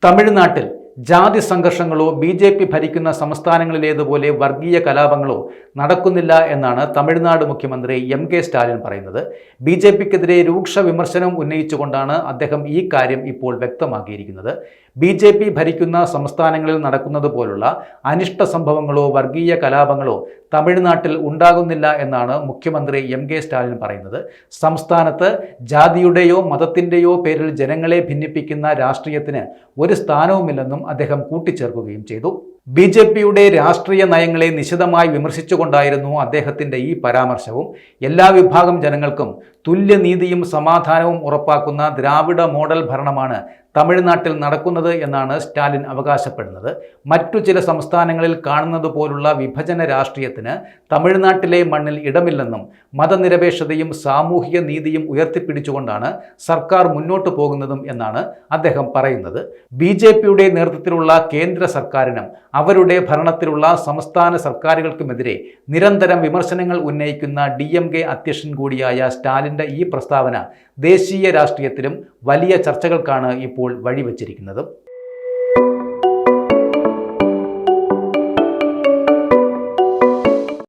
തമിഴ്നാട്ടിൽ ജാതി സംഘർഷങ്ങളോ ബി.ജെ.പി. ഭരിക്കുന്ന സംസ്ഥാനങ്ങളിലേതുപോലെ വർഗീയ കലാപങ്ങളോ നടക്കുന്നില്ല എന്നാണ് തമിഴ്നാട് മുഖ്യമന്ത്രി എം.കെ. സ്റ്റാലിൻ പറയുന്നത്. ബി.ജെ.പിക്കെതിരെ രൂക്ഷ വിമർശനം ഉന്നയിച്ചുകൊണ്ടാണ് അദ്ദേഹം ഈ കാര്യം ഇപ്പോൾ വ്യക്തമാക്കിയിരിക്കുന്നത്. ബി.ജെ.പി. ഭരിക്കുന്ന സംസ്ഥാനങ്ങളിൽ നടക്കുന്നത് പോലുള്ള അനിഷ്ട സംഭവങ്ങളോ വർഗീയ കലാപങ്ങളോ തമിഴ്നാട്ടിൽ ഉണ്ടാകുന്നില്ല എന്നാണ് മുഖ്യമന്ത്രി എം.കെ. സ്റ്റാലിൻ പറയുന്നത്. സംസ്ഥാനത്ത് ജാതിയുടെയോ മതത്തിൻ്റെയോ പേരിൽ ജനങ്ങളെ ഭിന്നിപ്പിക്കുന്ന രാഷ്ട്രീയത്തിന് ഒരു സ്ഥാനവുമില്ലെന്നും അദ്ദേഹം കൂട്ടിച്ചേർക്കുകയും ചെയ്തു. ബി.ജെ.പിയുടെ രാഷ്ട്രീയ നയങ്ങളെ നിശിതമായി വിമർശിച്ചുകൊണ്ടായിരുന്നു അദ്ദേഹത്തിൻ്റെ ഈ പരാമർശവും. എല്ലാ വിഭാഗം ജനങ്ങൾക്കും തുല്യനീതിയും സമാധാനവും ഉറപ്പാക്കുന്ന ദ്രാവിഡ മോഡൽ ഭരണമാണ് തമിഴ്നാട്ടിൽ നടക്കുന്നത് എന്നാണ് സ്റ്റാലിൻ അവകാശപ്പെടുന്നത്. മറ്റു ചില സംസ്ഥാനങ്ങളിൽ കാണുന്നത് പോലുള്ള വിഭജന രാഷ്ട്രീയത്തിന് തമിഴ്നാട്ടിലെ മണ്ണിൽ ഇടമില്ലെന്നും മതനിരപേക്ഷതയും സാമൂഹിക നീതിയും ഉയർത്തിപ്പിടിച്ചുകൊണ്ടാണ് സർക്കാർ മുന്നോട്ടു പോകുന്നതും എന്നാണ് അദ്ദേഹം പറയുന്നത്. ബി.ജെ.പിയുടെ നേതൃത്വത്തിലുള്ള കേന്ദ്ര സർക്കാരിനും അവരുടെ ഭരണത്തിലുള്ള സംസ്ഥാന സർക്കാരുകൾക്കുമെതിരെ നിരന്തരം വിമർശനങ്ങൾ ഉന്നയിക്കുന്ന DMK അധ്യക്ഷൻ കൂടിയായ സ്റ്റാലിൻ്റെ ഈ പ്രസ്താവന ദേശീയ രാഷ്ട്രീയത്തിലും വലിയ ചർച്ചകൾക്കാണ് ഇപ്പോൾ വഴിവെച്ചിരിക്കുന്നത്.